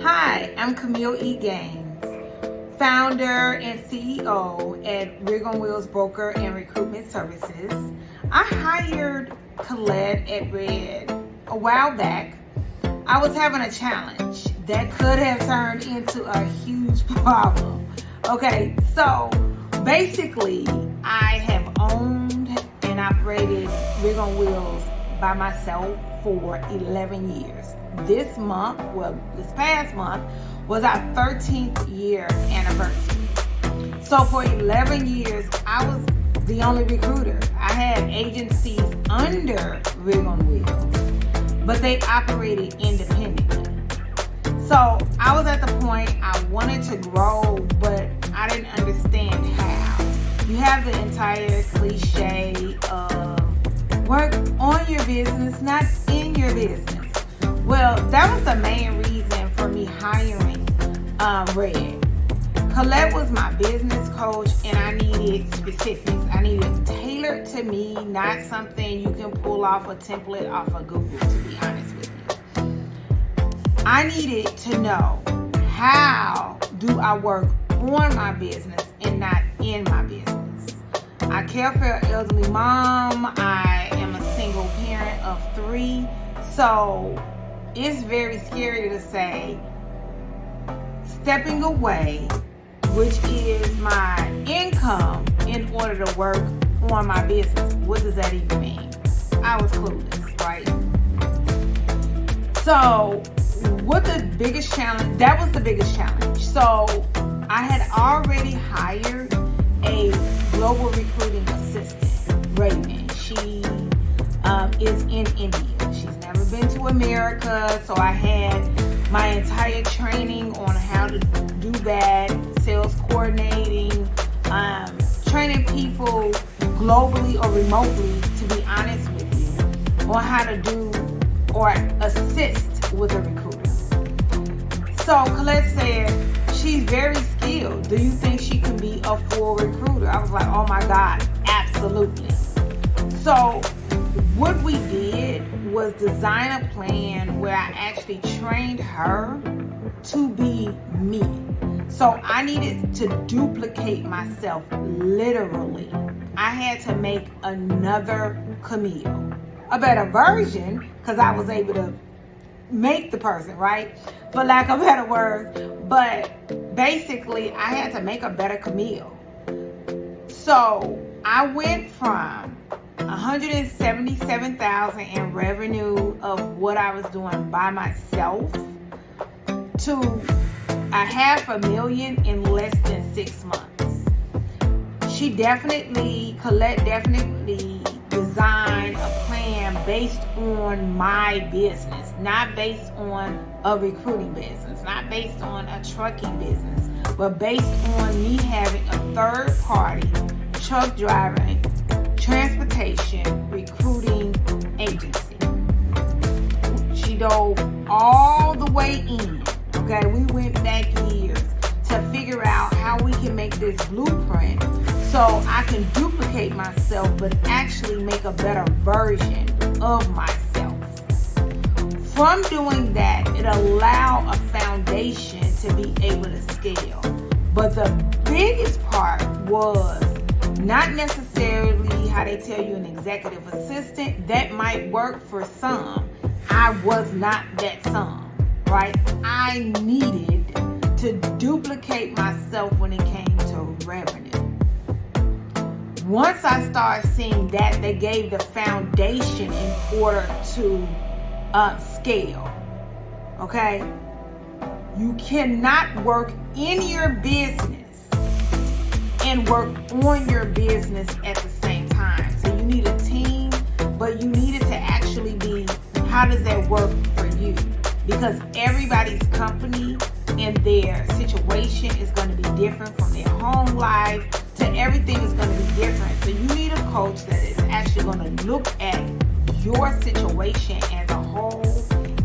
Hi, I'm Kameel Gaines, founder and CEO at Rig on Wheels Broker and Recruitment Services. I hired Colette at Red a while back. I was having a challenge that could have turned into a huge problem. Okay, so basically I have owned and operated Rig on Wheels by myself for 11 years. This past month was our 13th year anniversary. So for 11 years, I was the only recruiter. I had agencies under Rig on Wheels, but they operated independently. So I was at the point I wanted to grow, but I didn't understand how. You have the entire cliche of work on your business, not in your business. Well, that was the main reason for me hiring Red. Colette was my business coach, and I needed specifics. I needed tailored to me, not something you can pull off a template off of Google, to be honest with you. I needed to know, how do I work on my business and not in my business? I care for an elderly mom. I am a single parent of 3. So it's very scary to say stepping away, which is my income, in order to work on my business. What does that even mean? I was clueless, right? So what the biggest challenge, that was the biggest challenge. So I had already hired a global recruiting assistant, Raven. She is in India. She's never been to America, so I had my entire training on how to do that, sales coordinating, training people globally or remotely, to be honest with you, on how to do or assist with a recruiter. So Colette said, she's very skilled. Do you think she can be a full recruiter? I was like, oh my God, absolutely. So what we did was design a plan where I actually trained her to be me. So I needed to duplicate myself, literally. I had to make another Kameel, a better version, because I was able to make the person, right? For lack of better words. But basically, I had to make a better Kameel. So I went from $177,000 in revenue of what I was doing by myself to $500,000 in less than 6 months. Colette definitely designed a plan based on my business, not based on a recruiting business, not based on a trucking business, but based on me having a third party truck driving, transportation, recruiting agency. She dove all the way in. Okay, we went back years to figure out how we can make this blueprint so I can duplicate myself, but actually make a better version of myself. From doing that, it allowed a foundation to be able to scale. But the biggest part was not necessarily how they tell you an executive assistant. That might work for some. I was not that some, right? I needed to duplicate myself when it came to revenue. Once I started seeing that, they gave the foundation in order to scale. Okay? You cannot work in your business and work on your business at the same time. So you need a team, but you need it to actually be, how does that work for you? Because everybody's company and their situation is going to be different, from their home life to everything is going to be different. So you need a coach that is actually going to look at your situation as a whole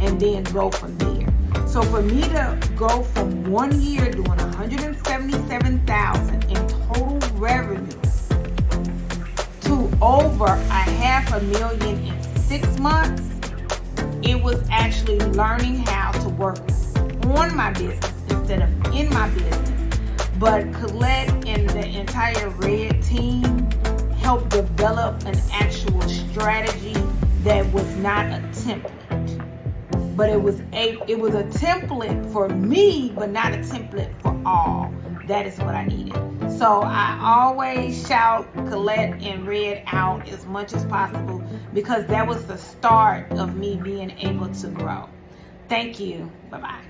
and then go from there. So for me to go from 1 year doing $177,000 in total revenue to over $500,000 in 6 months, it was actually learning how to work on my business instead of in my business. But Colette and the entire Red team helped develop an actual strategy that was not a template. But it was a template for me, but not a template for all. That is what I needed. So I always shout Colette and Red out as much as possible because that was the start of me being able to grow. Thank you. Bye-bye.